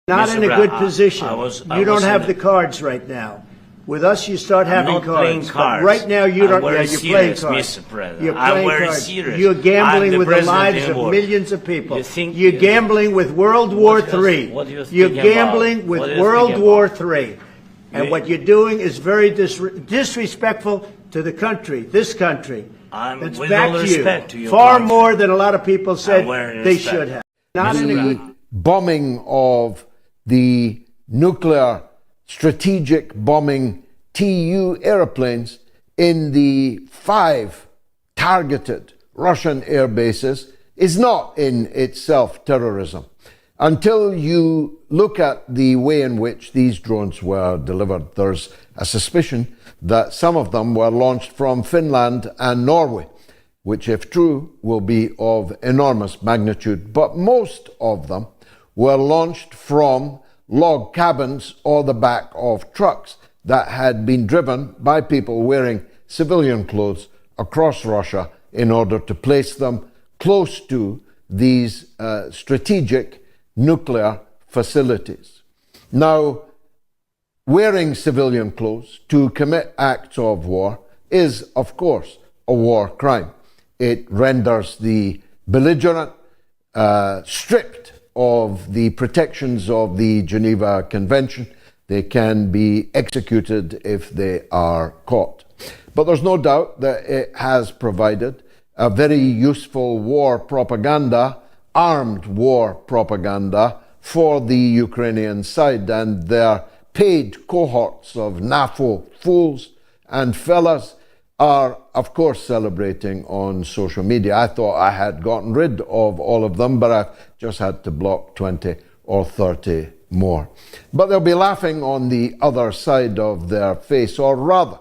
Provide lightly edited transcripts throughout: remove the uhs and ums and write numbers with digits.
Not in a good position. You don't have the in cards right now. With us, you start having not cards. playing cards. But right now, you don't. I'm Yeah, very you're playing serious, cards. Mr. President. You're I'm playing very cards. serious. You're gambling I'm with the president lives in of war. millions of people. You think You're you- gambling with World War III. What do you think You're about? gambling with What do you World think War about? III. And You- what you're doing is very disrespectful to the country, this country. I'm That's with back all to you. respect to your Far country. more than a lot of people said I'm wearing they respect. should have. Not in a good. Bombing of the nuclear strategic bombing Tu airplanes in the 5 targeted Russian air bases is not in itself terrorism. Until you look at the way in which these drones were delivered, there's a suspicion that some of them were launched from Finland and Norway, which, if true, will be of enormous magnitude. But most of them were launched from log cabins or the back of trucks that had been driven by people wearing civilian clothes across Russia in order to place them close to these strategic nuclear facilities. Now, wearing civilian clothes to commit acts of war is, of course, a war crime. It renders the belligerent stripped of the protections of the Geneva Convention. They can be executed if they are caught. But there's no doubt that it has provided a very useful war propaganda, armed war propaganda for the Ukrainian side, and their paid cohorts of NAFO fools and fellas are, of course, celebrating on social media. I thought I had gotten rid of all of them, but I've just had to block 20 or 30 more. But they'll be laughing on the other side of their face, or rather,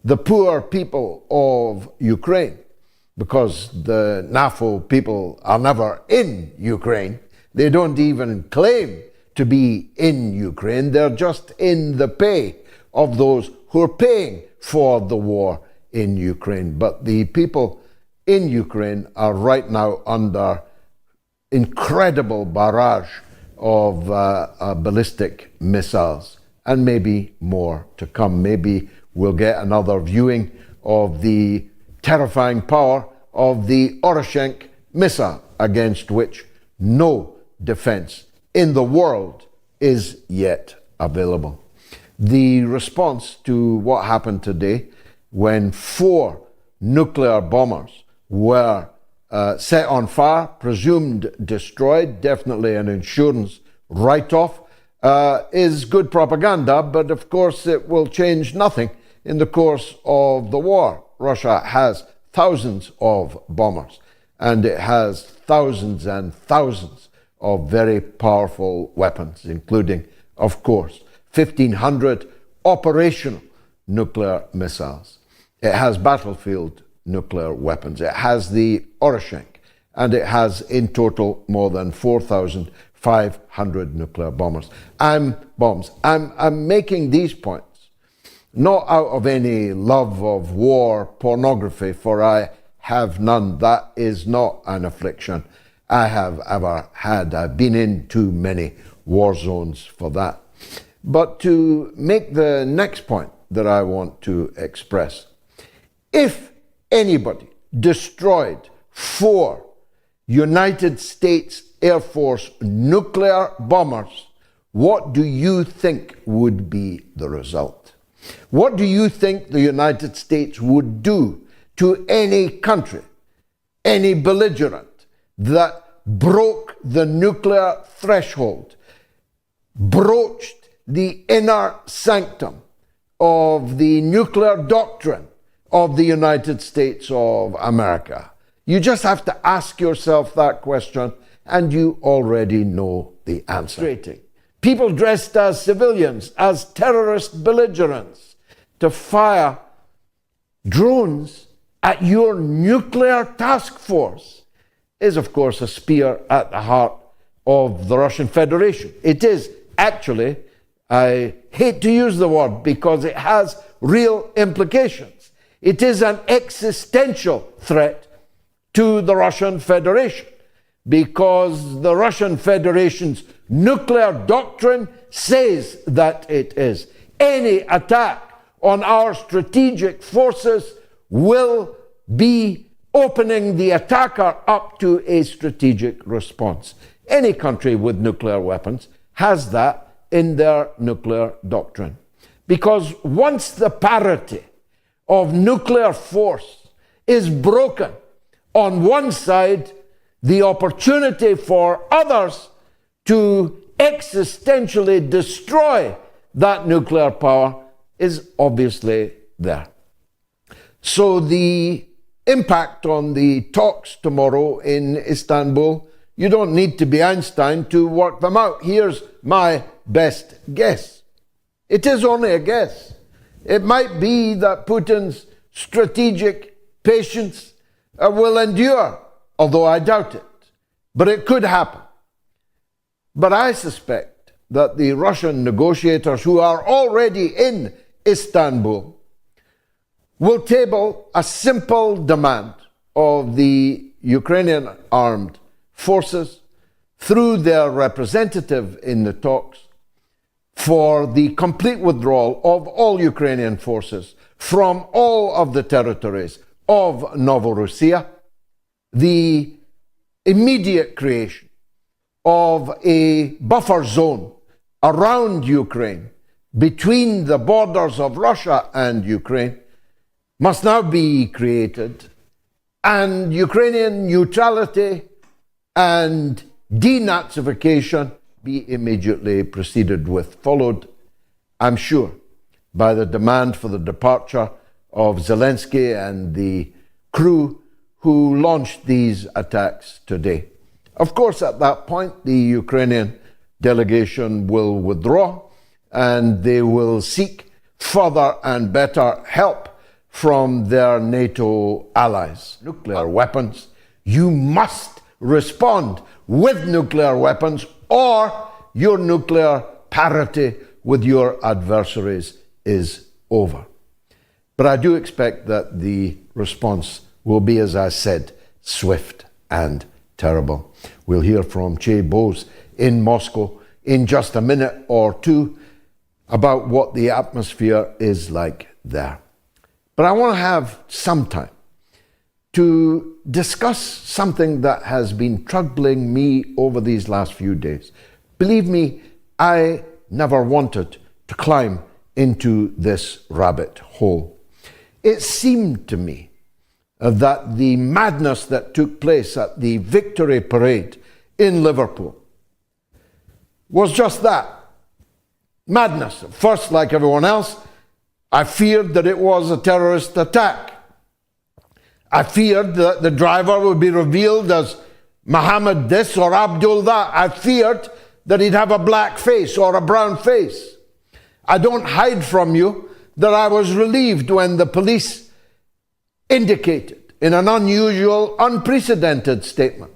the poor people of Ukraine, because the NAFO people are never in Ukraine. They don't even claim to be in Ukraine. They're just in the pay of those who are paying for the war in Ukraine. But the people in Ukraine are right now under incredible barrage of ballistic missiles, and maybe more to come. Maybe we'll get another viewing of the terrifying power of the Oroshenk missile, against which no defense in the world is yet available. The response to what happened today, when 4 nuclear bombers were set on fire, presumed destroyed, definitely an insurance write-off, is good propaganda, but of course it will change nothing in the course of the war. Russia has thousands of bombers, and it has thousands and thousands of very powerful weapons, including, of course, 1,500 operational nuclear missiles. It has battlefield nuclear weapons. It has the Oroshenk, and it has in total more than 4,500 nuclear bombs. I'm making these points not out of any love of war pornography, for I have none. That is not an affliction I have ever had. I've been in too many war zones for that. But to make the next point that I want to express, if anybody destroyed 4 United States Air Force nuclear bombers, what do you think would be the result? What do you think the United States would do to any country, any belligerent that broke the nuclear threshold, broached the inner sanctum of the nuclear doctrine of the United States of America? You just have to ask yourself that question, and you already know the answer. People dressed as civilians, as terrorist belligerents, to fire drones at your nuclear task force is, of course, a spear at the heart of the Russian Federation. It is actually, I hate to use the word because it has real implications. It is an existential threat to the Russian Federation, because the Russian Federation's nuclear doctrine says that it is. Any attack on our strategic forces will be opening the attacker up to a strategic response. Any country with nuclear weapons has that in their nuclear doctrine. Because once the parity of nuclear force is broken on one side, the opportunity for others to existentially destroy that nuclear power is obviously there. So the impact on the talks tomorrow in Istanbul, you don't need to be Einstein to work them out. Here's my best guess. It is only a guess. It might be that Putin's strategic patience will endure, although I doubt it. But it could happen. But I suspect that the Russian negotiators who are already in Istanbul will table a simple demand of the Ukrainian armed forces through their representative in the talks for the complete withdrawal of all Ukrainian forces from all of the territories of Novorossiya, the immediate creation of a buffer zone around Ukraine between the borders of Russia and Ukraine must now be created, and Ukrainian neutrality and denazification be immediately proceeded with, followed, I'm sure, by the demand for the departure of Zelensky and the crew who launched these attacks today. Of course, at that point, the Ukrainian delegation will withdraw and they will seek further and better help from their NATO allies. Nuclear weapons, you must respond with nuclear weapons, or your nuclear parity with your adversaries is over. But I do expect that the response will be, as I said, swift and terrible. We'll hear from Che Bose in Moscow in just a minute or two about what the atmosphere is like there. But I want to have some time to discuss something that has been troubling me over these last few days. Believe me, I never wanted to climb into this rabbit hole. It seemed to me that the madness that took place at the Victory Parade in Liverpool was just that, madness. First, like everyone else, I feared that it was a terrorist attack. I feared that the driver would be revealed as Mohammed this or Abdul that. I feared that he'd have a black face or a brown face. I don't hide from you that I was relieved when the police indicated in an unusual, unprecedented statement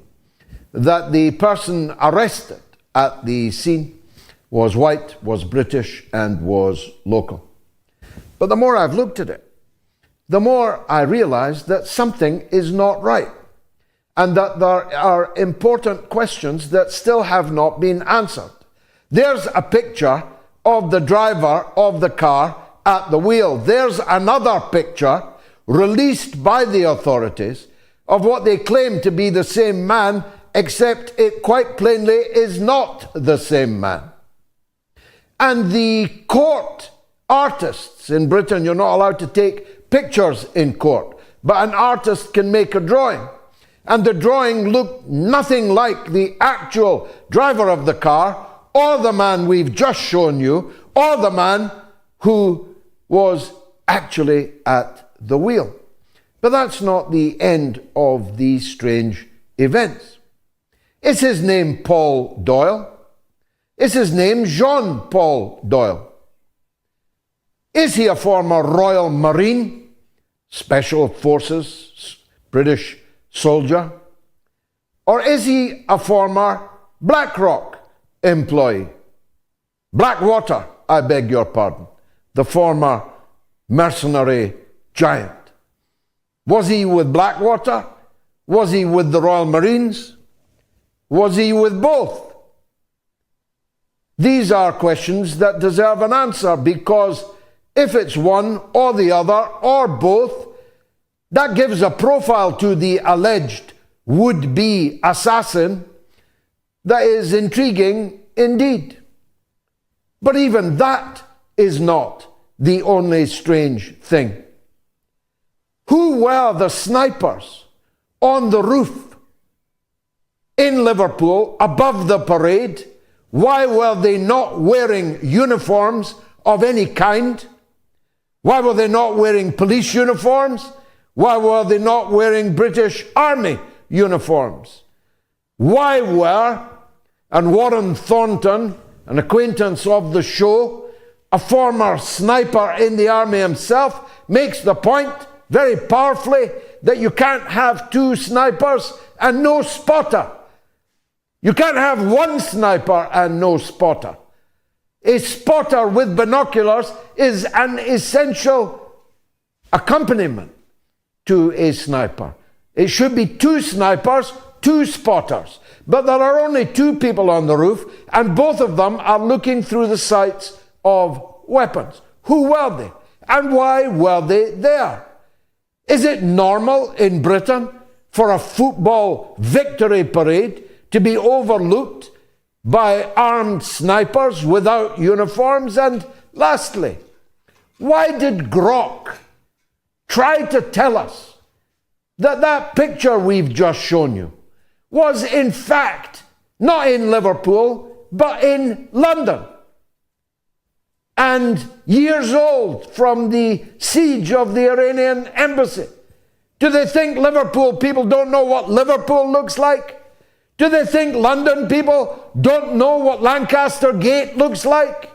that the person arrested at the scene was white, was British, and was local. But the more I've looked at it, the more I realize that something is not right, and that there are important questions that still have not been answered. There's a picture of the driver of the car at the wheel. There's another picture released by the authorities of what they claim to be the same man, except it quite plainly is not the same man. And the court artists in Britain, you're not allowed to take pictures in court, but an artist can make a drawing. And the drawing looked nothing like the actual driver of the car, or the man we've just shown you, or the man who was actually at the wheel. But that's not the end of these strange events. Is his name Paul Doyle? Is his name Jean-Paul Doyle? Is he a former Royal Marine, Special Forces, British soldier? Or is he a former BlackRock employee? Blackwater, I beg your pardon, the former mercenary giant. Was he with Blackwater? Was he with the Royal Marines? Was he with both? These are questions that deserve an answer, because if it's one or the other or both, that gives a profile to the alleged would-be assassin that is intriguing indeed. But even that is not the only strange thing. Who were the snipers on the roof in Liverpool above the parade? Why were they not wearing uniforms of any kind? Why were they not wearing police uniforms? Why were they not wearing British Army uniforms? Why were, and Warren Thornton, an acquaintance of the show, a former sniper in the army himself, makes the point very powerfully that you can't have two snipers and no spotter. You can't have one sniper and no spotter. A spotter with binoculars is an essential accompaniment to a sniper. It should be two snipers, two spotters. But there are only two people on the roof, and both of them are looking through the sights of weapons. Who were they? And why were they there? Is it normal in Britain for a football victory parade to be overlooked by armed snipers without uniforms? And lastly, why did Grok try to tell us that that picture we've just shown you was in fact not in Liverpool, but in London, and years old from the siege of the Iranian embassy? Do they think Liverpool people don't know what Liverpool looks like? Do they think London people don't know what Lancaster Gate looks like?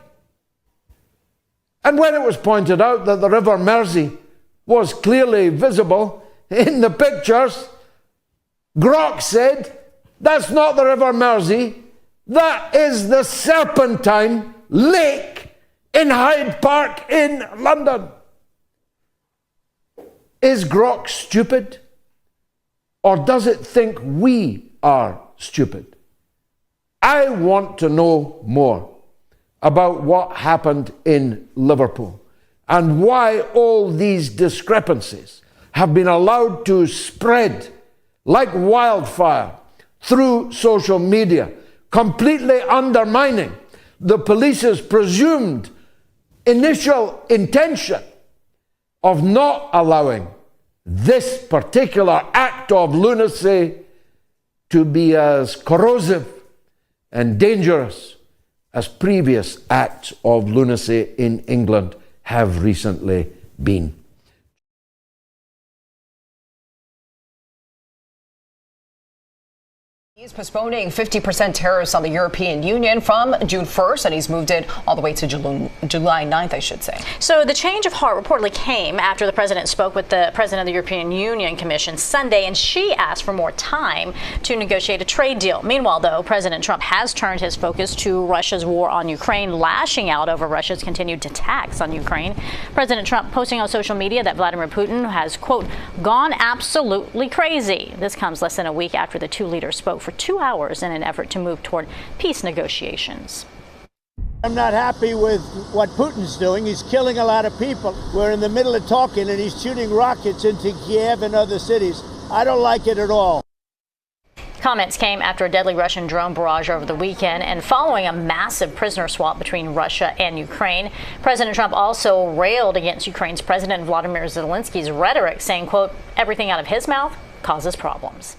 And when it was pointed out that the River Mersey was clearly visible in the pictures, Grok said, that's not the River Mersey, that is the Serpentine Lake in Hyde Park in London. Is Grok stupid? Or does it think we are stupid? I want to know more about what happened in Liverpool and why all these discrepancies have been allowed to spread like wildfire through social media, completely undermining the police's presumed initial intention of not allowing this particular act of lunacy to be as corrosive and dangerous as previous acts of lunacy in England have recently been. He's postponing 50% tariffs on the European Union from June 1st, and he's moved it all the way to July 9th, I should say. So the change of heart reportedly came after the president spoke with the president of the European Union Commission Sunday, and she asked for more time to negotiate a trade deal. Meanwhile, though, President Trump has turned his focus to Russia's war on Ukraine, lashing out over Russia's continued attacks on Ukraine. President Trump posting on social media that Vladimir Putin has, quote, gone absolutely crazy. This comes less than a week after the two leaders spoke for 2 hours in an effort to move toward peace negotiations. I'm not happy with what Putin's doing. He's killing a lot of people. We're in the middle of talking and he's shooting rockets into Kiev and other cities. I don't like it at all. Comments came after a deadly Russian drone barrage over the weekend and following a massive prisoner swap between Russia and Ukraine. President Trump also railed against Ukraine's President Volodymyr Zelensky's rhetoric, saying, quote, everything out of his mouth causes problems.